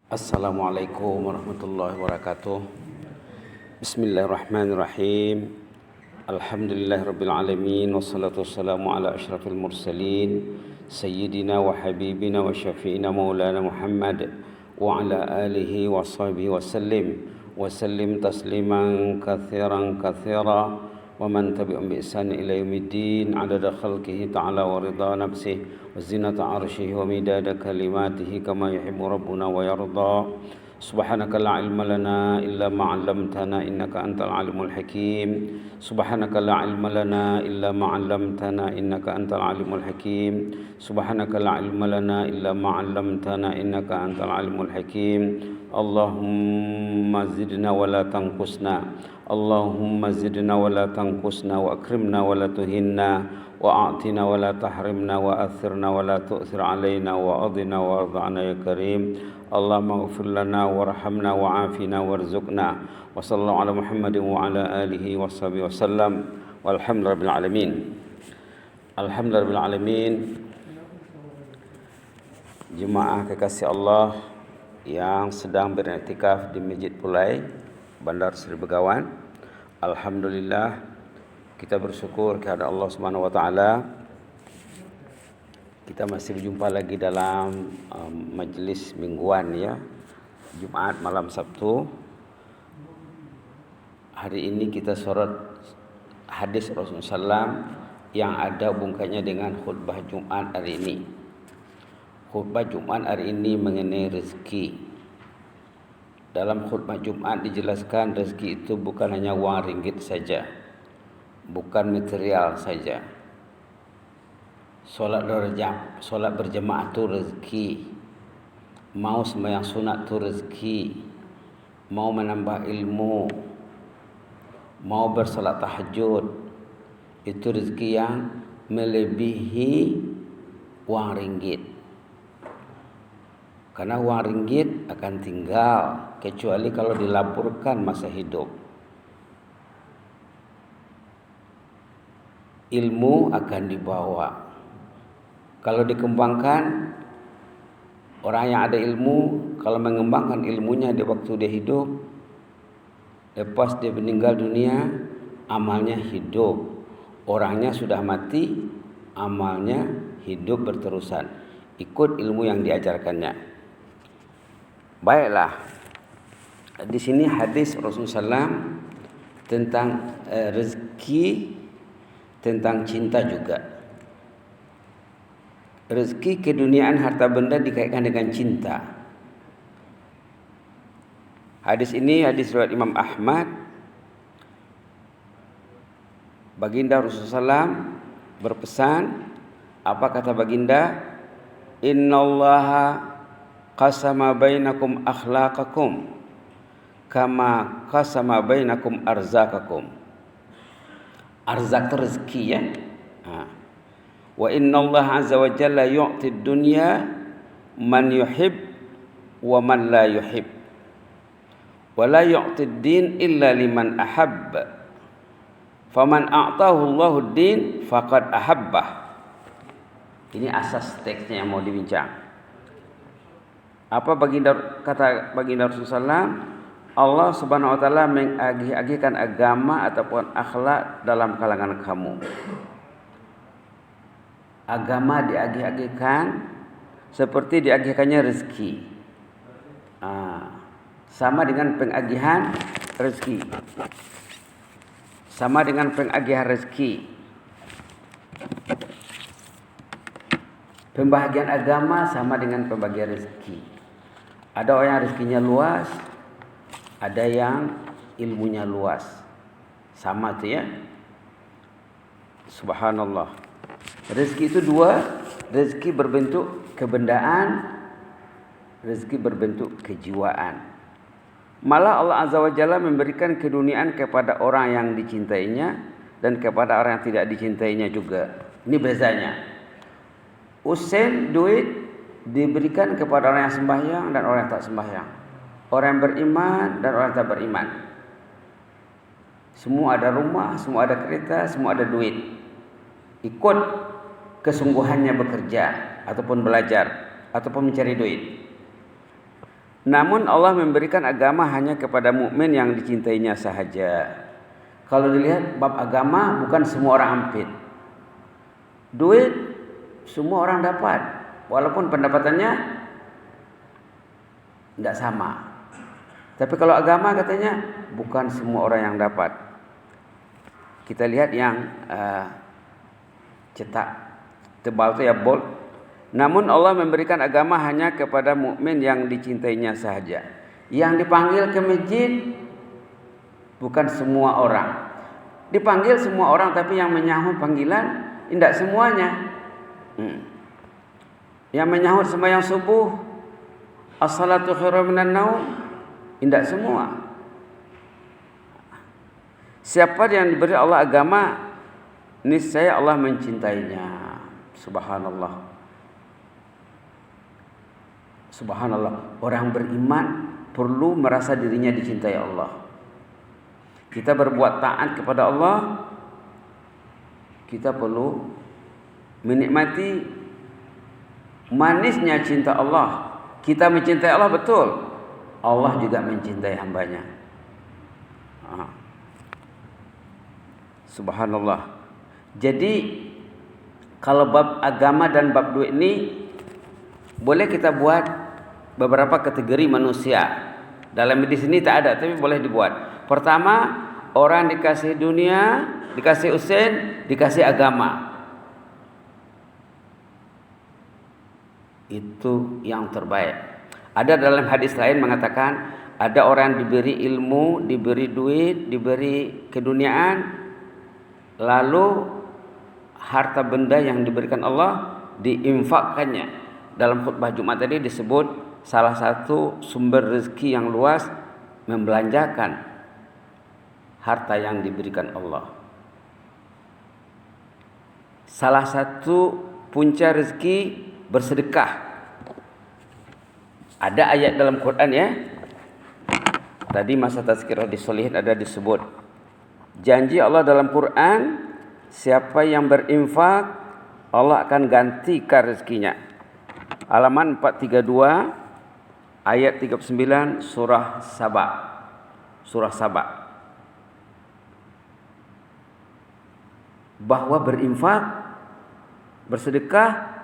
Assalamualaikum warahmatullahi wabarakatuh. Bismillahirrahmanirrahim. Alhamdulillahirabbil alamin wassalatu wassalamu ala asyrafil mursalin sayyidina wa habibina wa syafi'ina maulana Muhammad wa ala alihi wa sahbihi wa sallim tasliman katsiran katsira wa man tabi'ahum bi ihsan ila yaumiddin adada khalqihi ta'ala wa ridha nafsihi wa zinata arsyihi wa midada kalimatihi kama yuhibbu rabbuna wa yarda. Subhanaka la ilma lana illa ma 'allamtana innaka antal alimul hakim. Subhanaka la ilma lana illa ma 'allamtana innaka antal alimul hakim. Subhanaka la ilma lana illa ma 'allamtana innaka antal alimul hakim. Allahumma zidna wa la tanqusna. Allahumma zidna wa la tanqusna wa akrimna wa la tuhinna wa a'tina wa la tahrimna wa athirna wa la tu'thir alaina wa adina wa arda'na ya karim. Allahumma ighfir lana warhamna wa'afina warzuqna wa sallallahu ala Muhammadin wa ala alihi wa sahbihi wasallam walhamdulillahil alamin. Alhamdulillahil alamin. Jemaah kekasih Allah yang sedang beriktikaf di Masjid Pulai Bandar Seri Begawan, alhamdulillah kita bersyukur kepada Allah Subhanahu wa taala. Kita masih berjumpa lagi dalam majlis mingguan ya, Jumat malam Sabtu. Hari ini kita sorot hadis Rasulullah SAW yang ada hubungannya dengan khutbah Jumat hari ini. Khutbah Jumat hari ini mengenai rezeki. Dalam khutbah Jumat dijelaskan rezeki itu bukan hanya wang ringgit saja, bukan material saja. Solat berjemaah itu rezeki. Mau sembahyang sunat itu rezeki. Mau menambah ilmu, mau bersolat tahajud, itu rezeki yang melebihi wang ringgit. Karena wang ringgit akan tinggal kecuali kalau dilaburkan masa hidup. Ilmu akan dibawa. Kalau dikembangkan, orang yang ada ilmu, kalau mengembangkan ilmunya di waktu dia hidup, lepas dia meninggal dunia, amalnya hidup. Orangnya sudah mati, amalnya hidup berterusan. Ikut ilmu yang diajarkannya. Baiklah, di sini hadis Rasulullah SAW tentang rezeki, tentang cinta juga. Rezeki keduniaan harta benda dikaitkan dengan cinta. Hadis ini hadis riwayat Imam Ahmad. Baginda Rasulullah SAW berpesan, apa kata baginda? Innallaha qasama bainakum akhlaqakum kama qasama bainakum arzaqakum. Arzak itu rezeki ya. Wa innallaha azza wa jalla yu'ti dunya man yuhib wa man la yuhib. Wa la yu'ti ad-din illa liman ahabba. Faman a'tahu Allahu ad-din faqad ahabbah. Ini asas teksnya yang mau dibincang. Apa kata baginda Rasulullah SAW? Allah Subhanahu wa taala mengagih-agihkan agama ataupun akhlak dalam kalangan kamu. Agama diagih-agihkan seperti diagihkannya rezeki. Sama dengan pengagihan rezeki. Sama dengan pengagihan rezeki. Pembahagian agama sama dengan pembagian rezeki. Ada orang yang rezekinya luas, ada yang ilmunya luas. Sama tu ya. Subhanallah. Rezeki itu dua, rezeki berbentuk kebendaan, rezeki berbentuk kejiwaan. Malah Allah Azza wa Jalla memberikan keduniaan kepada orang yang dicintainya dan kepada orang yang tidak dicintainya juga. Ini bezanya. Usen duit diberikan kepada orang yang sembahyang dan orang yang tak sembahyang. Orang yang beriman dan orang yang tak beriman. Semua ada rumah, semua ada kereta, semua ada duit. Ikut kesungguhannya bekerja ataupun belajar ataupun mencari duit. Namun Allah memberikan agama hanya kepada mukmin yang dicintainya sahaja. Kalau dilihat bab agama bukan semua orang ampit. Duit semua orang dapat, walaupun pendapatannya tidak sama. Tapi kalau agama katanya bukan semua orang yang dapat. Kita lihat yang cetak tebal itu ya bold. Namun Allah memberikan agama hanya kepada mukmin yang dicintainya sahaja. Yang dipanggil ke masjid bukan semua orang. Dipanggil semua orang, tapi yang menyahut panggilan tidak semuanya. Yang menyahut sembahyang subuh, as-salatu khairum minan naum, tidak semua. Siapa yang diberi Allah agama, niscaya Allah mencintainya. Subhanallah. Subhanallah, orang beriman perlu merasa dirinya dicintai Allah. Kita berbuat taat kepada Allah, kita perlu menikmati manisnya cinta Allah. Kita mencintai Allah betul, Allah juga mencintai hambanya. Subhanallah. Jadi kalau bab agama dan bab duit ini boleh kita buat beberapa kategori manusia. Dalam medis ini tak ada, tapi boleh dibuat. Pertama, orang dikasih dunia, dikasih usen, dikasih agama. Itu yang terbaik. Ada dalam hadis lain mengatakan, ada orang diberi ilmu, diberi duit, diberi keduniaan, lalu harta benda yang diberikan Allah diinfakkannya. Dalam khutbah Jumat tadi disebut salah satu sumber rezeki yang luas membelanjakan harta yang diberikan Allah. Salah satu punca rezeki bersedekah. Ada ayat dalam Quran ya. Tadi masa tazkirah disolihin ada disebut. Janji Allah dalam Quran, siapa yang berinfak, Allah akan gantikan rezekinya. Halaman 432 ayat 39 surah Saba. Surah Saba. Bahwa berinfak, bersedekah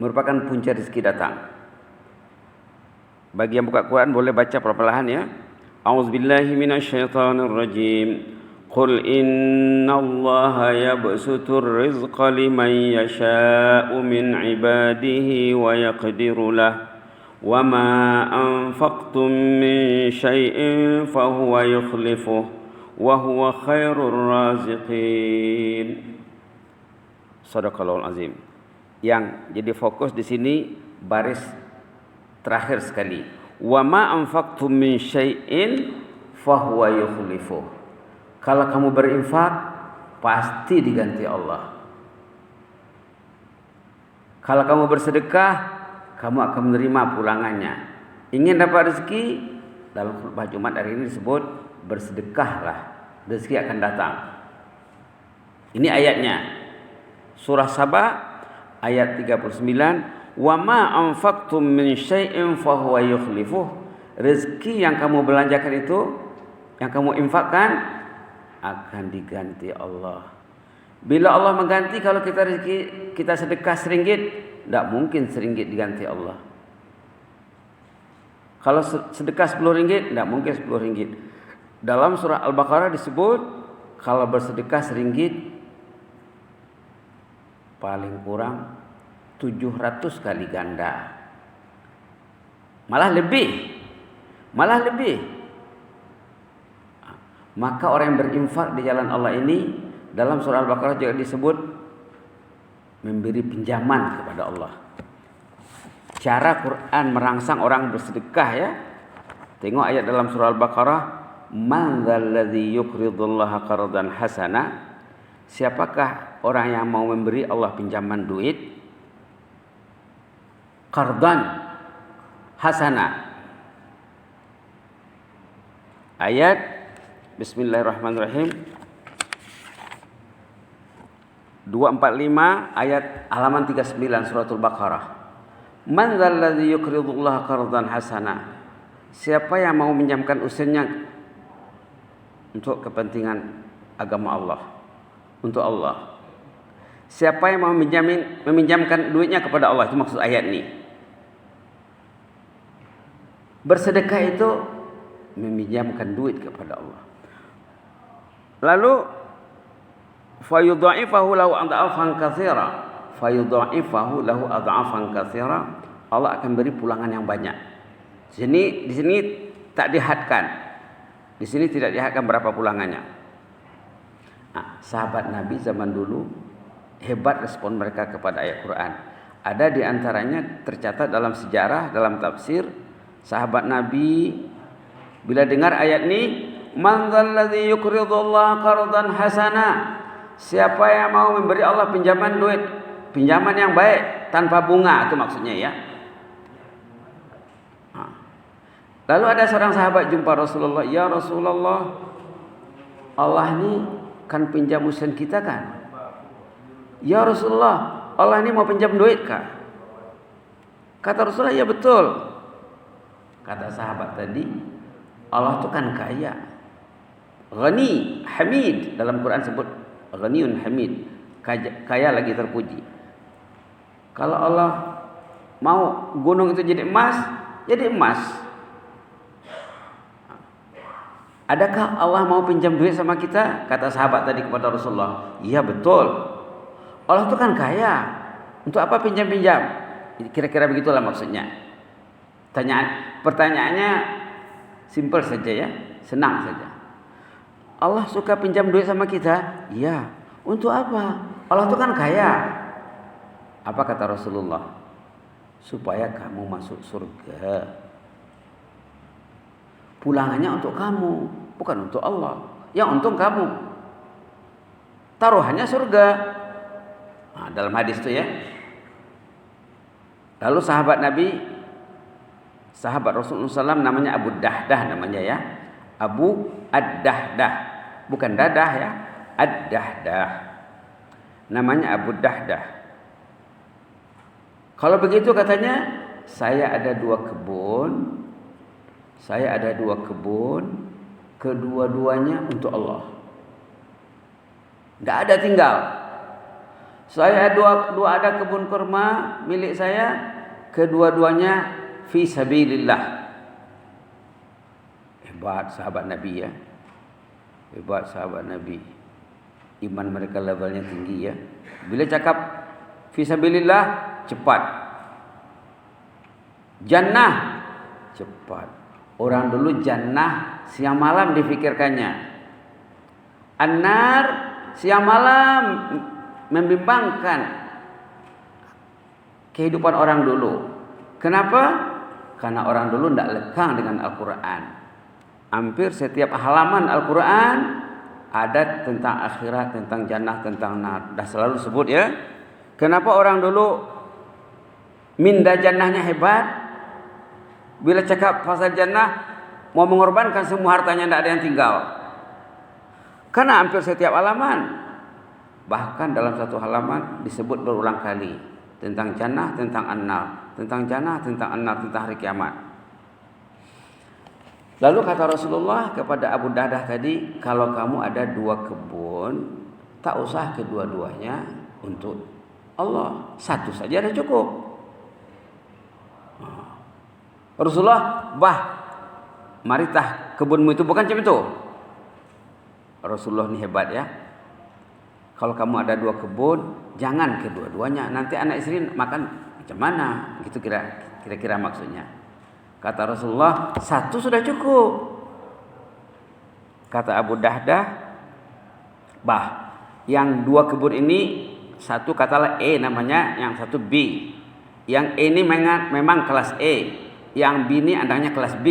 merupakan punca rezeki datang. Bagi yang buka Quran boleh baca perlahan ya. A'udzubillahi minasyaitonirrajim. Qul innallaha yabsutur rizqa liman yasha'u min ibadihi wa yaqdiru lahu wa ma anfaqtum min syai'in fahuwa yukhlifuh wa huwa khairur raziqin. Shadaqallahul azim. Yang jadi fokus di sini baris terakhir sekali. Wa ma anfaqtum min syai'in fahuwa yukhlifuh. Kalau kamu berinfak, pasti diganti Allah. Kalau kamu bersedekah, kamu akan menerima pulangannya. Ingin dapat rezeki, dalam khutbah Jumat hari ini disebut bersedekahlah, rezeki akan datang. Ini ayatnya. Surah Saba ayat 39, "Wa ma anfaqtum min syai'in fahuwa yukhlifuh." Rezeki yang kamu belanjakan itu, yang kamu infakkan, akan diganti Allah. Bila Allah mengganti, kalau kita rezeki, kita sedekah RM1, tidak mungkin RM1 diganti Allah. Kalau sedekah RM10, tidak mungkin RM10. Dalam surah Al-Baqarah disebut, kalau bersedekah RM1 paling kurang 700 kali ganda. Malah lebih. Maka orang yang berinfak di jalan Allah ini dalam surah Al-Baqarah juga disebut memberi pinjaman kepada Allah. Cara Quran merangsang orang bersedekah ya. Tengok ayat dalam surah Al-Baqarah, "Man dzalladzi yuqridullaha qardan hasana." Siapakah orang yang mau memberi Allah pinjaman duit? Qardan hasana. Ayat Bismillahirrahmanirrahim 245 ayat halaman 39 suratul Baqarah. Man dzalladzi yuqridullaha qardan hasana. Siapa yang mau meminjamkan usaha untuk kepentingan agama Allah, untuk Allah. Siapa yang mau meminjamkan duitnya kepada Allah, itu maksud ayat ini. Bersedekah itu meminjamkan duit kepada Allah. Lalu fayudha'ifahu lahu adha'afan katsira. Fayudha'ifahu lahu adha'afan katsira. Allah akan beri pulangan yang banyak. Di sini tak dihadkan. Di sini tidak dihadkan berapa pulangannya. Nah, sahabat Nabi zaman dulu hebat respon mereka kepada ayat Quran. Ada di antaranya tercatat dalam sejarah, dalam tafsir, sahabat Nabi bila dengar ayat ini, man dzalladzi yuqridullaha qardan hasana. Siapa yang mau memberi Allah pinjaman duit, pinjaman yang baik tanpa bunga, itu maksudnya ya. Lalu ada seorang sahabat jumpa Rasulullah, ya Rasulullah, Allah ini kan pinjam usaha kita kan? Ya Rasulullah, Allah ini mau pinjam duit kah? Kata Rasulullah, ya betul. Kata sahabat tadi, Allah itu kan kaya, Ghani, Hamid. Dalam Quran sebut Ghaniun Hamid, kaya lagi terpuji. Kalau Allah mau gunung itu jadi emas, jadi emas. Adakah Allah mau pinjam duit sama kita? Kata sahabat tadi kepada Rasulullah, iya betul. Allah itu kan kaya, untuk apa pinjam-pinjam? Kira-kira begitulah maksudnya. Pertanyaannya simpel saja ya, senang saja. Allah suka pinjam duit sama kita? Iya. Untuk apa? Allah itu kan kaya. Apa kata Rasulullah? Supaya kamu masuk surga. Pulangannya untuk kamu, bukan untuk Allah. Yang untung kamu. Taruhannya surga. Nah, dalam hadis itu ya. Lalu sahabat Nabi, sahabat Rasulullah SAW namanya Abu Dahdah namanya ya. Abu Ad-Dahdah, bukan dadah ya. Ad-Dahdah. Namanya Abu Dahdah. Kalau begitu katanya, saya ada dua kebun. Saya ada dua kebun, kedua-duanya untuk Allah. Tidak ada tinggal. Saya ada kebun kurma milik saya, kedua-duanya fi sabilillah. Hebat sahabat Nabi ya. Hebat sahabat Nabi. Iman mereka levelnya tinggi ya. Bila cakap fi sabilillah, cepat. Jannah, cepat. Orang dulu jannah siang malam difikirkannya. An-nar siang malam membimbangkan kehidupan orang dulu. Kenapa? Karena orang dulu tidak lekang dengan Al-Quran. Hampir setiap halaman Al-Quran ada tentang akhirat, tentang jannah, tentang nar. Dah selalu sebut ya. Kenapa orang dulu minda jannahnya hebat? Bila cakap pasal jannah, mau mengorbankan semua hartanya, tidak ada yang tinggal. Karena hampir setiap halaman, bahkan dalam satu halaman disebut berulang kali tentang jannah, tentang an-nar, tentang jannah, tentang an-nar, tentang hari kiamat. Lalu kata Rasulullah kepada Abu Dahdah tadi, kalau kamu ada dua kebun, tak usah kedua-duanya untuk Allah, satu saja dah cukup. Rasulullah, maritah kebunmu itu bukan macam itu. Rasulullah ini hebat ya. Kalau kamu ada dua kebun, jangan kedua-duanya. Nanti anak istri makan macam mana? Gitu kira-kira maksudnya. Kata Rasulullah, satu sudah cukup. Kata Abu Dahdah, yang dua kebun ini, satu katalah E namanya, yang satu B. Yang E ini memang kelas E. Yang B ini andangnya kelas B.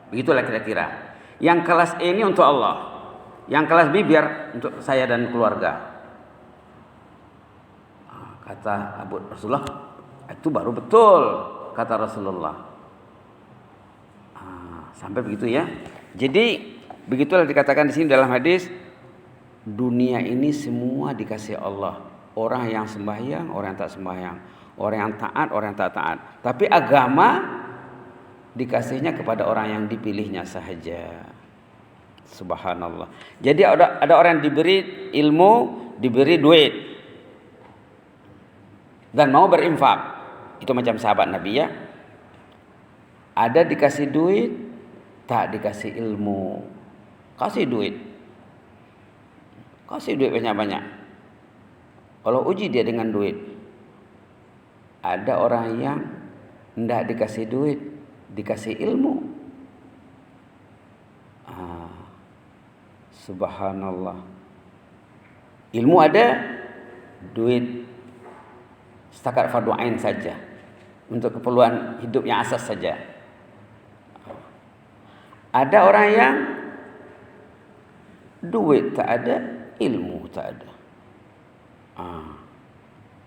Begitulah kira-kira. Yang kelas E ini untuk Allah. Yang kelas B biar untuk saya dan keluarga. Kata Abu Rasulullah, itu baru betul. Kata Rasulullah. Sampai begitu ya. Jadi begitulah dikatakan di sini dalam hadis. Dunia ini semua dikasih Allah. Orang yang sembahyang, orang yang tak sembahyang. orang yang taat, orang yang tak taat. Tapi agama dikasihnya kepada orang yang dipilihnya sahaja. Subhanallah. Jadi ada orang yang diberi ilmu, diberi duit, dan mau berinfak. Itu macam sahabat Nabi ya. Ada dikasih duit, tak dikasih ilmu. Kasih duit. Kasih duit banyak-banyak. Kalau uji dia dengan duit. Ada orang yang tidak dikasih duit, dikasih ilmu. Subhanallah. Ilmu ada, duit setakat fardu ain saja. Untuk keperluan hidup yang asas saja. Ada orang yang duit tak ada, ilmu tak ada.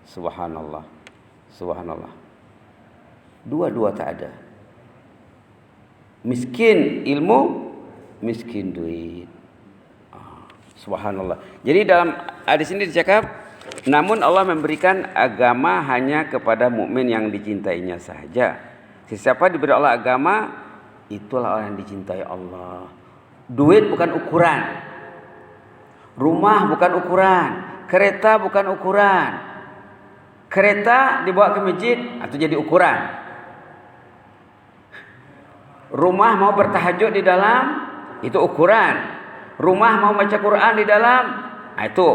Subhanallah. Subhanallah. Dua-dua tak ada. Miskin ilmu, miskin duit. Subhanallah. Jadi dalam hadis ini dicakap, namun Allah memberikan agama hanya kepada mukmin yang dicintainya saja. Siapa diberi Allah agama, itulah orang yang dicintai Allah. Duit bukan ukuran. Rumah bukan ukuran. Kereta bukan ukuran. Kereta dibawa ke masjid, itu jadi ukuran. Rumah mau bertahajud di dalam, itu ukuran. Rumah mau baca Quran di dalam, itu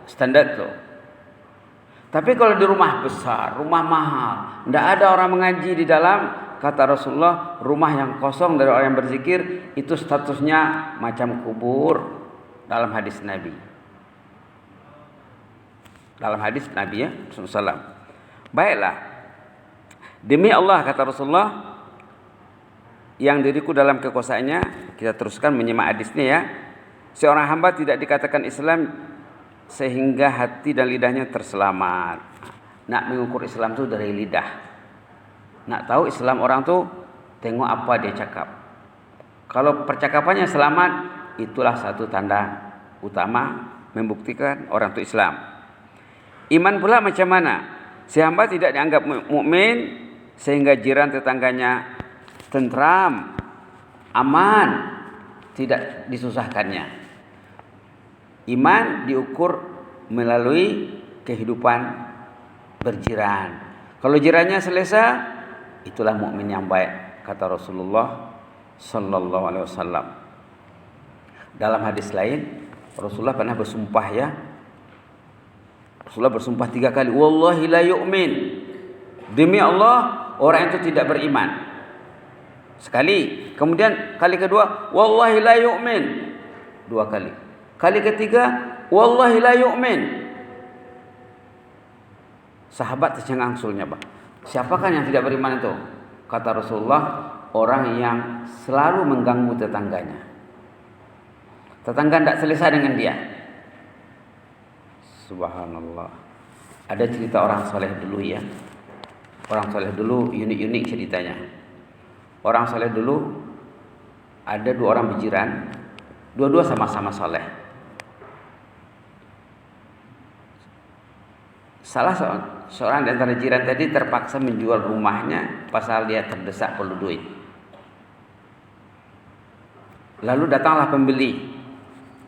standar tuh. Tapi kalau di rumah besar, rumah mahal, tidak ada orang mengaji di dalam, kata Rasulullah, rumah yang kosong dari orang yang berzikir, itu statusnya macam kubur. Dalam hadis Nabi. Dalam hadis Nabi ya, SAW. Baiklah. Demi Allah, kata Rasulullah, yang diriku dalam kekuasaannya, kita teruskan menyimak hadisnya ya. Seorang hamba tidak dikatakan Islam sehingga hati dan lidahnya terselamat. Nak mengukur Islam itu dari lidah. Nak tahu Islam orang tuh tengok apa dia cakap. Kalau percakapannya selamat, itulah satu tanda utama membuktikan orang itu Islam. Iman pula macam mana? Si hamba tidak dianggap mukmin sehingga jiran tetangganya tentram, aman, tidak disusahkannya. Iman diukur melalui kehidupan berjiran. Kalau jirannya selesa, itulah mukmin yang baik, kata Rasulullah sallallahu alaihi wasallam. Dalam hadis lain, Rasulullah pernah bersumpah ya. Rasulullah bersumpah 3 kali, wallahi la yu'min. Demi Allah, orang itu tidak beriman. Sekali. Kemudian kali kedua, wallahi la yu'min. 2 kali. Kali ketiga, wallahi la yu'min. Sahabat tercengang-sulnya, Pak. Siapakah yang tidak beriman itu? Kata Rasulullah, orang yang selalu mengganggu tetangganya. Tetangga tidak selesai dengan dia. Subhanallah. Ada cerita orang soleh dulu ya. Orang soleh dulu unik-unik ceritanya. Orang soleh dulu ada 2 orang berjiran, dua-dua sama-sama soleh. Salah seorang di antara jiran tadi terpaksa menjual rumahnya pasal dia terdesak perlu duit. Lalu datanglah pembeli,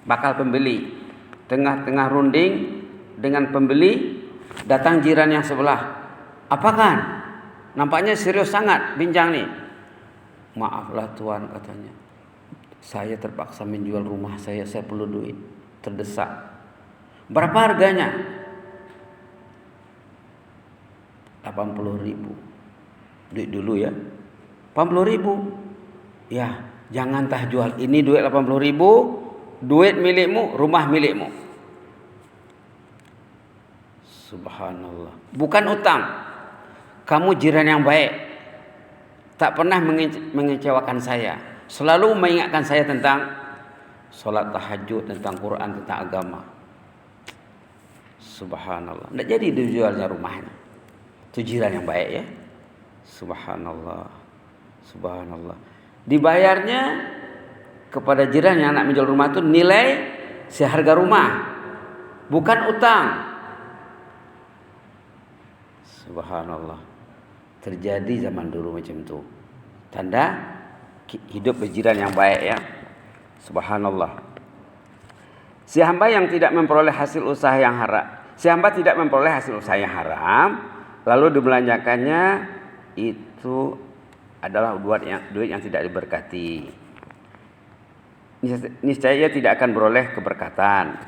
bakal pembeli. Tengah-tengah runding dengan pembeli, datang jiran yang sebelah. Apakan? Nampaknya serius sangat bincang nih. Maaflah tuan, katanya. Saya terpaksa menjual rumah saya perlu duit, terdesak. Berapa harganya? 80.000. Duit dulu ya. 80.000. Ya, jangan tah jual. Ini duit 80.000, duit milikmu, rumah milikmu. Subhanallah. Bukan utang. Kamu jiran yang baik. Tak pernah mengecewakan saya. Selalu mengingatkan saya tentang sholat tahajud, tentang Quran, tentang agama. Subhanallah. Tidak jadi dijualnya rumahnya. Itu jiran yang baik ya. Subhanallah. Subhanallah. Dibayarnya kepada jiran yang nak menjual rumah itu nilai seharga rumah. Bukan utang. Subhanallah. Terjadi zaman dulu macam tu. Tanda hidup berjiran yang baik ya. Subhanallah. Si hamba yang tidak memperoleh hasil usaha yang haram, si hamba tidak memperoleh hasil usaha yang haram, lalu dibelanjakannya, itu adalah duit yang tidak diberkati. Niscaya ia tidak akan beroleh keberkatan.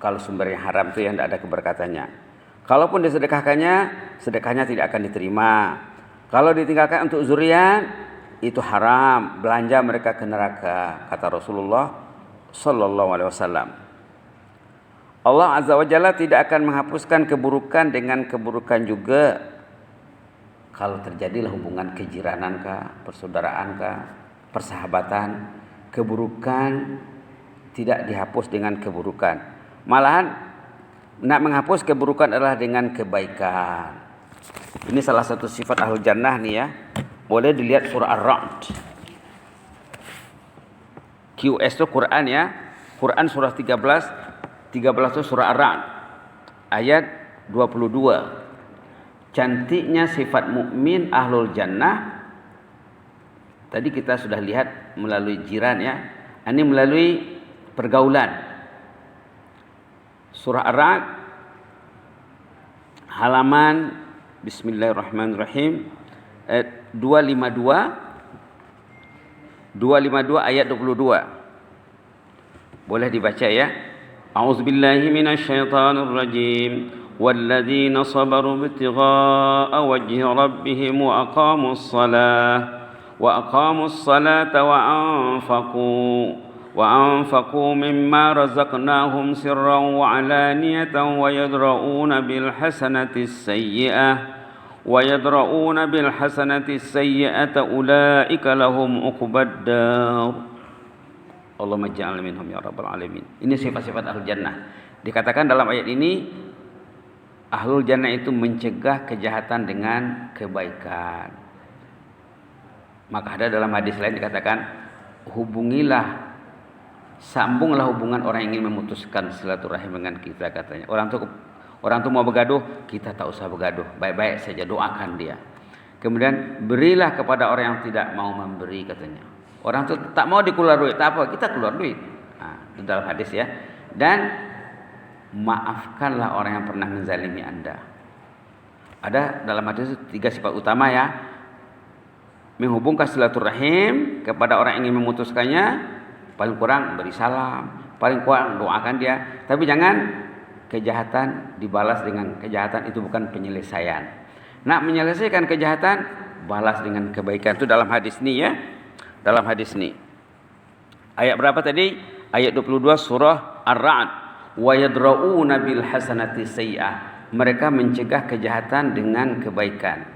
Kalau sumber yang haram itu yang tidak ada keberkatannya. Kalaupun disedekahkannya, sedekahnya tidak akan diterima. Kalau ditinggalkan untuk zuriat, itu haram, belanja mereka ke neraka, kata Rasulullah sallallahu alaihi wasallam. Allah Azza wa Jalla tidak akan menghapuskan keburukan dengan keburukan juga. Kalau terjadilah hubungan kejiranan kah, persaudaraan kah, persahabatan, keburukan tidak dihapus dengan keburukan. Malahan nak menghapus keburukan adalah dengan kebaikan. Ini salah satu sifat ahlul jannah nih ya. Boleh dilihat surah Ar-Ra'd. QS itu Quran ya. Quran surah 13 itu surah Ar-Ra'd ayat 22. Cantiknya sifat mukmin ahlul jannah. Tadi kita sudah lihat melalui jiran ya. Ini melalui pergaulan. Surah Ar-Ra'd halaman Bismillahirrahmanirrahim 252 ayat 22. Boleh dibaca ya. A'udzubillahi minasyaitonir rajim. والذين صبروا ابتغاء وجه ربهم وأقاموا الصلاة وأنفقوا مما رزقناهم سرا وعلانية ويدرؤون بالحسنة السيئة أولئك لهم عقبى الدار. Allahumma ja'alna minhum ya rabbal alamin. Ini sifat-sifat ahlul jannah. Dikatakan dalam ayat ini ahlul jannah itu mencegah kejahatan dengan kebaikan. Maka ada dalam hadis lain dikatakan, sambunglah hubungan orang yang ingin memutuskan silaturahim dengan kita, katanya. Orang tuh mau bergaduh, kita tak usah bergaduh, baik-baik saja, doakan dia. Kemudian berilah kepada orang yang tidak mau memberi, katanya. Orang tuh tak mau dikeluar duit, tak apa, kita keluar duit. Itu dalam hadis ya. Dan maafkanlah orang yang pernah menzalimi Anda. Ada dalam hadis 3 sifat utama ya. Menghubungkan silaturahim kepada orang yang ingin memutuskannya, paling kurang beri salam, paling kurang doakan dia. Tapi jangan kejahatan dibalas dengan kejahatan, itu bukan penyelesaian. Nak menyelesaikan kejahatan, balas dengan kebaikan. Itu dalam hadis ini ya. Dalam hadis ini. Ayat berapa tadi? Ayat 22 surah Ar-Ra'd. Wa yadra'una bil hasanati sayyi'ah. Mereka mencegah kejahatan dengan kebaikan.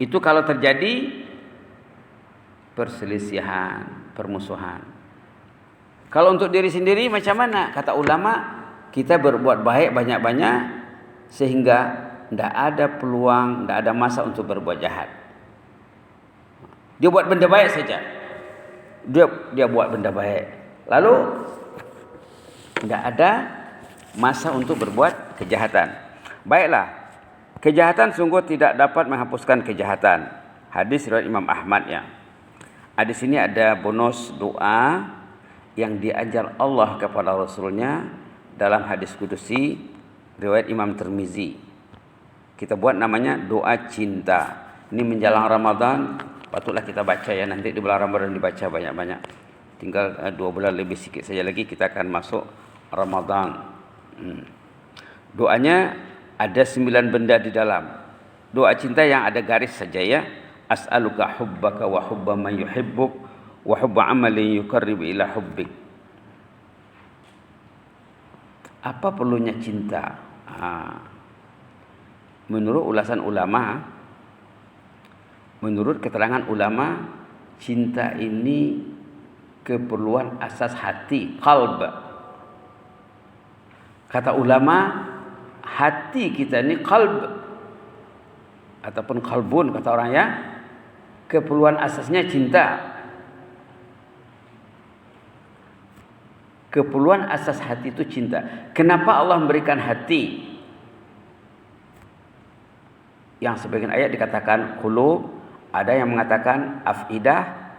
Itu kalau terjadi perselisihan, permusuhan. Kalau untuk diri sendiri macam mana? Kata ulama, kita berbuat baik banyak-banyak sehingga tidak ada peluang, tidak ada masa untuk berbuat jahat. Dia buat benda baik saja. Dia buat benda baik. Lalu tidak ada masa untuk berbuat kejahatan. Baiklah, kejahatan sungguh tidak dapat menghapuskan kejahatan. Hadis riwayat Imam Ahmad ya. Di sini ada bonus doa yang diajar Allah kepada Rasulnya dalam hadis kudusi riwayat Imam Tirmizi. Kita buat namanya doa cinta. Ini menjelang Ramadan, patutlah kita baca ya. Nanti di bulan Ramadan dibaca banyak-banyak. Tinggal 2 bulan lebih sikit saja lagi kita akan masuk Ramadan. Doanya ada 9 benda di dalam. Doa cinta yang ada garis saja ya. As'aluka hubbaka wa hubba man yuhibbuk wa hubba amalin yuqarribu ila hubbik. Apa perlunya cinta? Menurut ulasan ulama, menurut keterangan ulama, cinta ini keperluan asas hati, qalb. Kata ulama, hati kita ini qalb ataupun qalbun kata orang ya, keperluan asasnya cinta. Keperluan asas hati itu cinta. Kenapa Allah memberikan hati? Yang sebagian ayat dikatakan qulub, ada yang mengatakan afidah,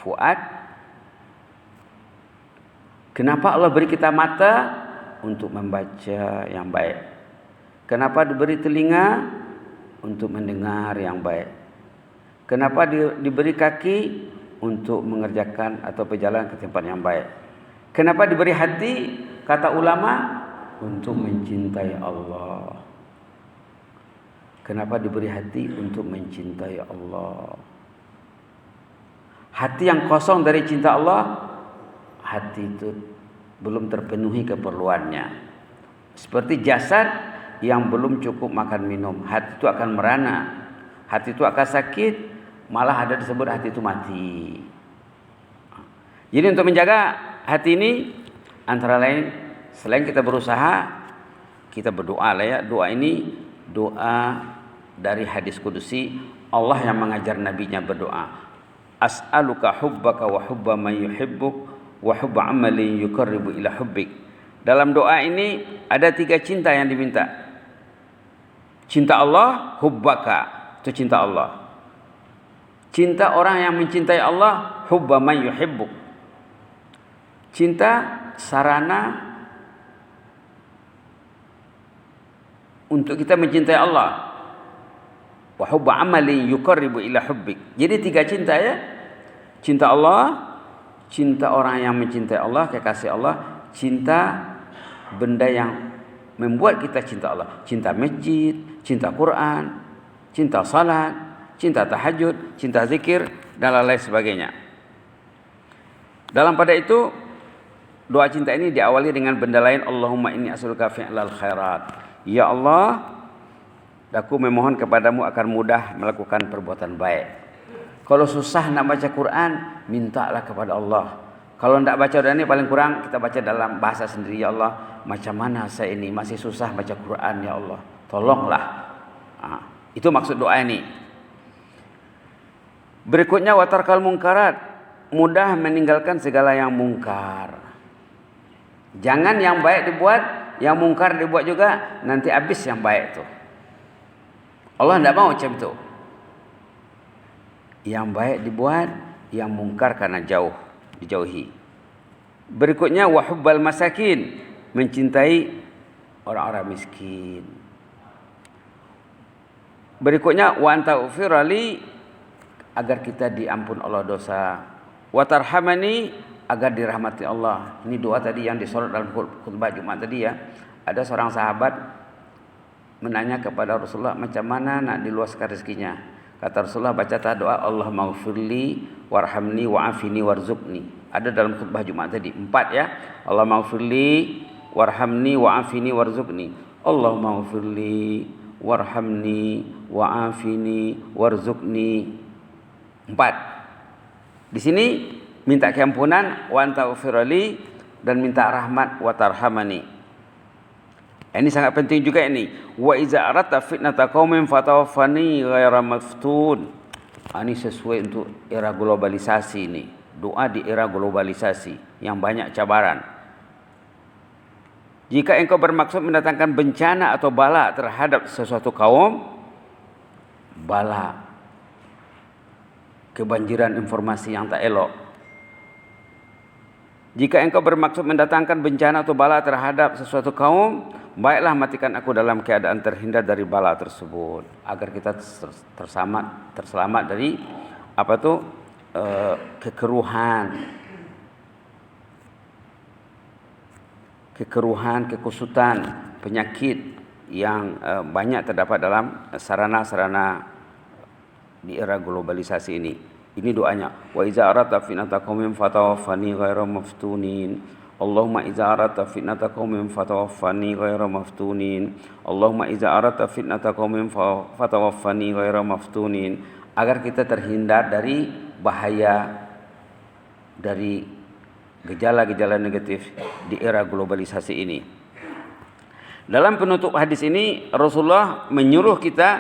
fuad. Kenapa Allah beri kita mata? Untuk membaca yang baik. Kenapa diberi telinga? Untuk mendengar yang baik. Kenapa diberi kaki? Untuk mengerjakan atau berjalan ke tempat yang baik. Kenapa diberi hati? Kata ulama, untuk mencintai Allah. Kenapa diberi hati? Untuk mencintai Allah. Hati yang kosong dari cinta Allah, hati itu belum terpenuhi keperluannya. Seperti jasad yang belum cukup makan minum, hati itu akan merana, hati itu akan sakit, malah ada disebut hati itu mati. Jadi untuk menjaga hati ini, antara lain selain kita berusaha, kita berdoa lah ya. Doa ini doa dari hadis kudusi, Allah yang mengajar nabinya berdoa. As'aluka hubbaka wa hubba man yuhibbuk wa hubba amalin yuqarribu ila hubbik. Dalam doa ini ada 3 cinta yang diminta. Cinta Allah, hubbaka, itu cinta Allah. Cinta orang yang mencintai Allah, hubba man yuhibbuk. Cinta sarana untuk kita mencintai Allah. Wa hubba amalin yuqarribu ila hubbik. Jadi 3 cinta ya. Cinta Allah, cinta orang yang mencintai Allah, kekasih Allah, cinta benda yang membuat kita cinta Allah. Cinta masjid, cinta Quran, cinta salat, cinta tahajud, cinta zikir, dan lain sebagainya. Dalam pada itu, doa cinta ini diawali dengan benda lain. Allahumma inni as'aluka fi'lal khairat. Ya Allah, aku memohon kepadamu akan mudah melakukan perbuatan baik. Kalau susah nak baca Quran, mintalah kepada Allah. Kalau tidak baca doa ini, paling kurang kita baca dalam bahasa sendiri. Ya Allah, macam mana saya ini masih susah baca Quran, ya Allah, tolonglah. Itu maksud doa ini. Berikutnya watarkal mungkarat, mudah meninggalkan segala yang mungkar. Jangan yang baik dibuat, yang mungkar dibuat juga, nanti habis yang baik itu. Allah tidak mau macam itu. Yang baik dibuat, yang mungkar karena jauh, dijauhi. Berikutnya wahubbal masakin, mencintai orang-orang miskin. Berikutnya wa anta ufirali, agar kita diampun Allah dosa. Wa tarhamani, agar dirahmati Allah. Ini doa tadi yang disolat dalam khutbah Jumat tadi ya. Ada seorang sahabat menanya kepada Rasulullah, macam mana nak diluaskan rezekinya? Kata Rasulullah, baca doa Allah maghfirli warhamni wa'afini warzuqni. Ada dalam khutbah Jumat tadi 4 ya. Allah maghfirli warhamni wa'afini warzuqni. Allah maghfirli warhamni wa'afini warzuqni. 4. Di sini minta keampunan wa anta ufirali, dan minta rahmat wa tarhamani. Ini sangat penting juga ini. Wa iza aratta fitnata qaumin fatawaffani ghaira maftun. Ini sesuai untuk era globalisasi ini. Doa di era globalisasi yang banyak cabaran. Jika engkau bermaksud mendatangkan bencana atau bala terhadap sesuatu kaum, bala, kebanjiran informasi yang tak elok. Jika engkau bermaksud mendatangkan bencana atau bala terhadap sesuatu kaum, baiklah matikan aku dalam keadaan terhindar dari bala tersebut, agar kita terselamat dari kekeruhan, kekusutan, penyakit yang banyak terdapat dalam sarana-sarana di era globalisasi ini. Ini doanya. Wa iza aradta fitnata qaumin fatawaffani ghaira maftunin. Allahumma iza aradta fitnata qaumin fatawaffani ghaira maftunin. Allahumma iza aradta fitnata qaumin fatawaffani ghaira maftunin. Agar kita terhindar dari bahaya, dari gejala-gejala negatif di era globalisasi ini. Dalam penutup hadis ini Rasulullah menyuruh kita,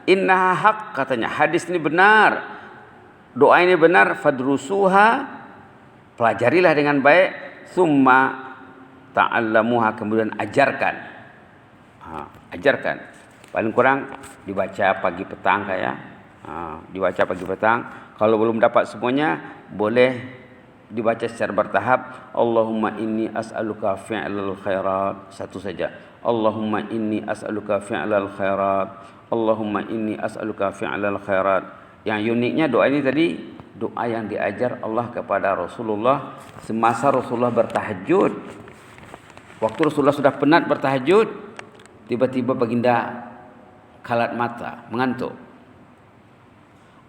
innaha haq, katanya hadis ini benar, doa ini benar, fadrusuha, pelajarilah dengan baik, summa ta'allamuha, kemudian ajarkan. Ajarkan. Paling kurang dibaca pagi petang kayak. Dibaca pagi petang. Kalau belum dapat semuanya, boleh dibaca secara bertahap. Allahumma inni as'aluka fi'lal khairat. Satu saja. Allahumma inni as'aluka fi'lal khairat. Allahumma inni as'aluka fi'lal khairat. Yang uniknya doa ini tadi, doa yang diajar Allah kepada Rasulullah semasa Rasulullah bertahajud. Waktu Rasulullah sudah penat bertahajud, tiba-tiba baginda kalat mata, mengantuk.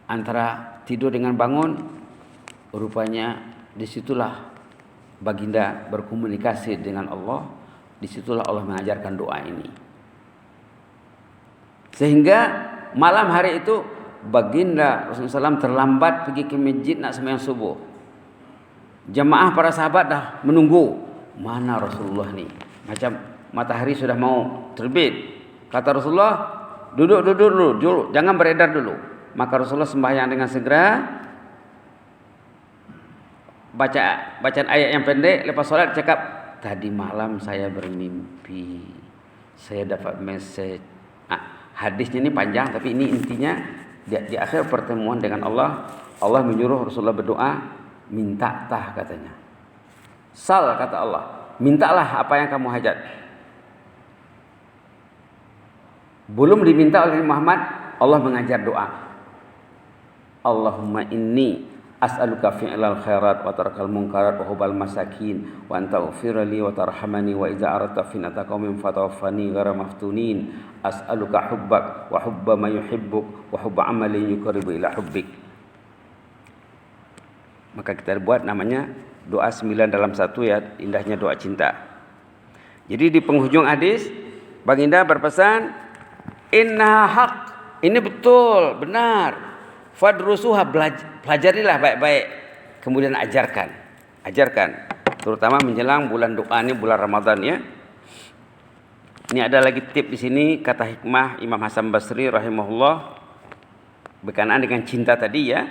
Antara tidur dengan bangun, rupanya disitulah baginda berkomunikasi dengan Allah. Disitulah Allah mengajarkan doa ini. Sehingga malam hari itu baginda Rasulullah SAW terlambat pergi ke masjid nak sembahyang subuh. Jemaah para sahabat dah menunggu. Mana Rasulullah ni? Macam matahari sudah mau terbit. Kata Rasulullah, duduk dulu, jangan beredar dulu. Maka Rasulullah sembahyang dengan segera, bacaan ayat yang pendek. Lepas solat cakap, tadi malam saya bermimpi, saya dapat message. Hadisnya ini panjang, tapi ini intinya di akhir pertemuan dengan Allah, Allah menyuruh Rasulullah berdoa, minta katanya. Sal kata Allah, mintalah apa yang kamu hajat. Belum diminta oleh Muhammad, Allah mengajar doa. Allahumma inni as'aluka fi'lal khairat wa tarkal munkarat wa hubal masakin wa anta ufirli wa tarhamani wa iza aradta finata qaumin fatawaffani ghara maftunin as'aluka hubbak wa hubba ma yuhibbuk wa hubba amalin yuqarribu ila hubbik. Maka kita buat namanya doa 9 dalam 1 ya, indahnya doa cinta. Jadi di penghujung hadis baginda berpesan, inna haq, ini betul, benar. Fadrusuha, pelajarilah baik-baik, kemudian ajarkan. Terutama menjelang bulan doa ini, bulan Ramadan ya. Ini ada lagi tip di sini, kata hikmah Imam Hasan Basri rahimahullah berkenaan dengan cinta tadi ya.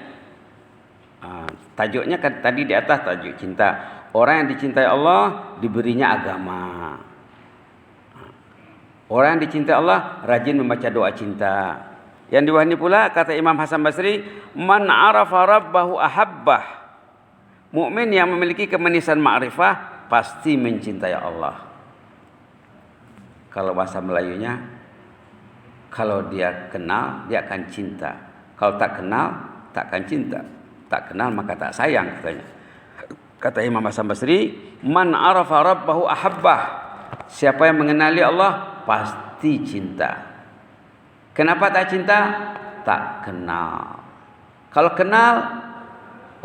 Tajuknya kan tadi di atas tajuk cinta. Orang yang dicintai Allah diberinya agama. Orang yang dicintai Allah rajin membaca doa cinta. Yang diwahani pula kata Imam Hasan Basri, man arafa rabbahu ahabbah. Mukmin yang memiliki kemanisan ma'rifah pasti mencintai Allah. Kalau bahasa Melayunya, kalau dia kenal dia akan cinta. Kalau tak kenal tak akan cinta. Tak kenal maka tak sayang katanya. Kata Imam Hasan Basri, man arafa rabbahu ahabbah. Siapa yang mengenali Allah pasti cinta. Kenapa tak cinta? Tak kenal. Kalau kenal,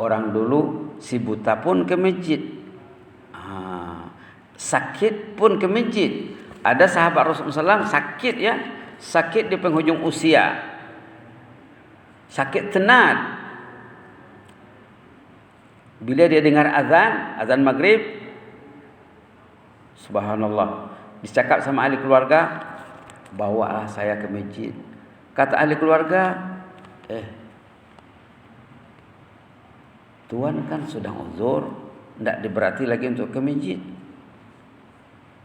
orang dulu si buta pun ke masjid, sakit pun ke masjid. Ada sahabat Rasulullah SAW sakit ya, sakit di penghujung usia, sakit tenat. Bila dia dengar azan maghrib, subhanallah, dicakap sama ahli keluarga, bawalah saya ke masjid. Kata ahli keluarga, tuan kan sudah uzur, tidak diberati lagi untuk ke masjid.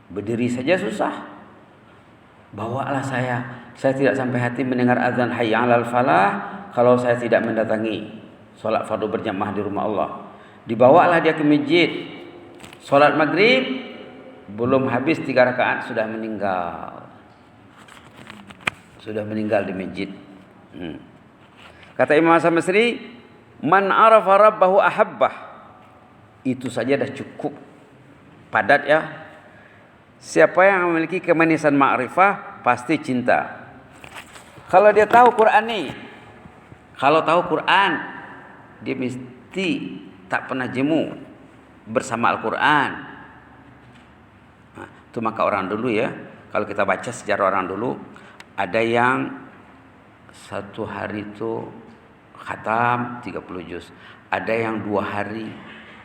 Berdiri saja susah. Bawalah saya tidak sampai hati mendengar azan hayya 'alal falah kalau saya tidak mendatangi solat fardu berjamaah di rumah Allah. Dibawalah dia ke masjid. Solat maghrib belum habis 3 rakaat sudah meninggal. Sudah meninggal di masjid. Kata Imam Hasan Basri, man arafa rabbahu ahabbah. Itu saja dah cukup padat ya. Siapa yang memiliki kemanisan ma'rifah pasti cinta. Kalau dia tahu Quran nih, kalau tahu Quran, dia mesti tak pernah jemu bersama Al-Quran. Itu maka orang dulu ya, kalau kita baca sejarah orang dulu, ada yang 1 hari itu khatam 30 juz, ada yang 2 hari,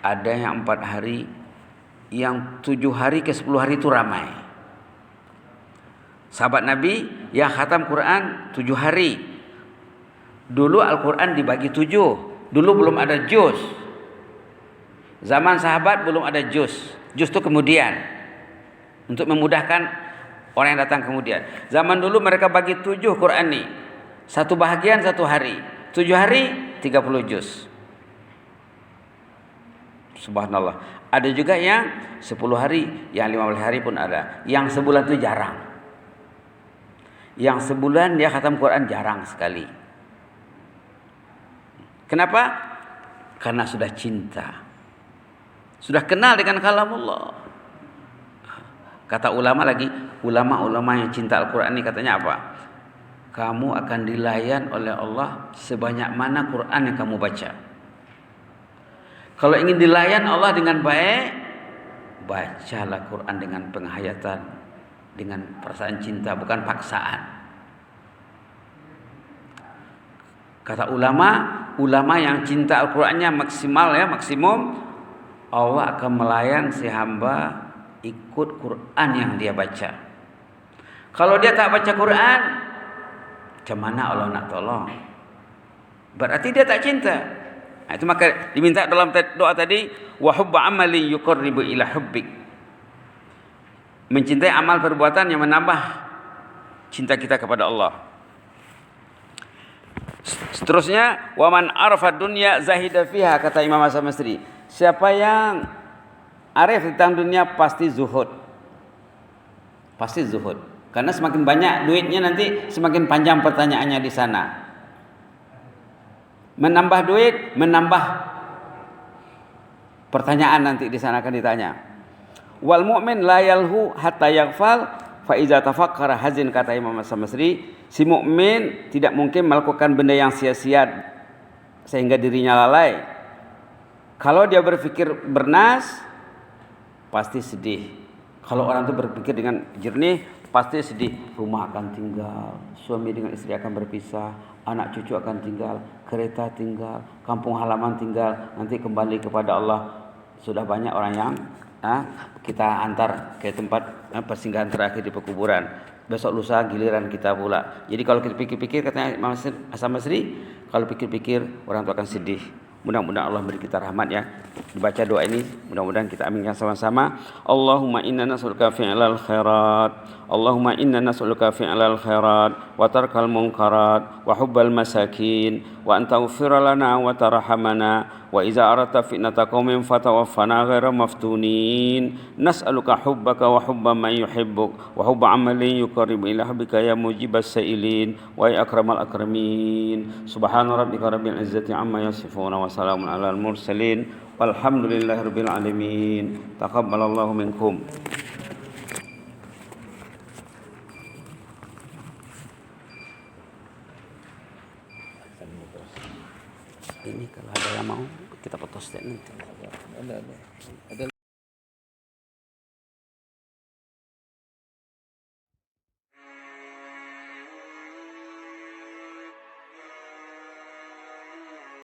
ada yang 4 hari, yang 7 hari ke 10 hari itu ramai. Sahabat Nabi yang khatam Quran 7 hari. Dulu Al-Quran dibagi 7. Dulu belum ada juz. Zaman sahabat belum ada juz. Juz itu kemudian. Untuk memudahkan Orang yang datang kemudian. Zaman dulu mereka bagi 7 Quran nih. Satu bahagian 1 hari. 7 hari 30 juz. Subhanallah. Ada juga yang 10 hari, yang 15 hari pun ada. Yang sebulan itu jarang. Yang sebulan dia khatam Quran jarang sekali. Kenapa? Karena sudah cinta. Sudah kenal dengan kalamullah. Kata ulama lagi, ulama-ulama yang cinta Al-Quran ini katanya apa? Kamu akan dilayan oleh Allah sebanyak mana Quran yang kamu baca. Kalau ingin dilayan Allah dengan baik, bacalah Quran dengan penghayatan, dengan perasaan cinta, bukan paksaan. Kata ulama yang cinta Al-Qurannya maksimal ya, maksimum, Allah akan melayan si hamba ikut Quran yang dia baca. Kalau dia tak baca Quran, macam mana Allah nak tolong? Berarti dia tak cinta. Nah, itu maka diminta dalam doa tadi, wa hubba amali yuqarribu ila hubbik. Mencintai amal perbuatan yang menambah cinta kita kepada Allah. Seterusnya, wa man arafa dunya zahida fiha, kata Imam Hasan Basri. Siapa yang arif tentang dunia pasti zuhud. Pasti zuhud. Karena semakin banyak duitnya nanti semakin panjang pertanyaannya di sana. Menambah duit, menambah pertanyaan nanti di sana akan ditanya. Wal mu'min la yalhu hatta yaghfal fa iza tafakkara hazin, kata Imam Hasan Basri. Si mukmin tidak mungkin melakukan benda yang sia-sia sehingga dirinya lalai. Kalau dia berpikir bernas, pasti sedih. Kalau orang itu berpikir dengan jernih, pasti sedih. Rumah akan tinggal, suami dengan istri akan berpisah, anak cucu akan tinggal, kereta tinggal, kampung halaman tinggal, nanti kembali kepada Allah. Sudah banyak orang yang kita antar ke tempat persinggahan terakhir di pekuburan. Besok lusa giliran kita pula. Jadi kalau kita pikir-pikir, katanya Imam Hasan Basri, kalau pikir-pikir orang itu akan sedih. Mudah-mudahan Allah beri kita rahmat ya. Dibaca doa ini, mudah-mudahan kita aminkan sama-sama. Allahumma inna nas'aluka fi'lal khairat. Allahumma inna nas'aluka fi'lal khairat wa tarkal munkarat wa hubbal masakin wa an taghfira lana wa tarhamana wa iza aradta fitnata qaumin fatawaffana ghaira maftunin. Nas'aluka hubbaka wa hubba man yuhibbuk wa hubba amalin yuqarribu ila hubbika ya mujibas sa'ilin wa ya akramal akramin. Subhana rabbika rabbil izzati amma yasifun wa salamun alal mursalin walhamdulillahirabbil alamin. Taqabbalallahu minkum. Ini kalau ada yang mau kita foto stand nanti. Ada.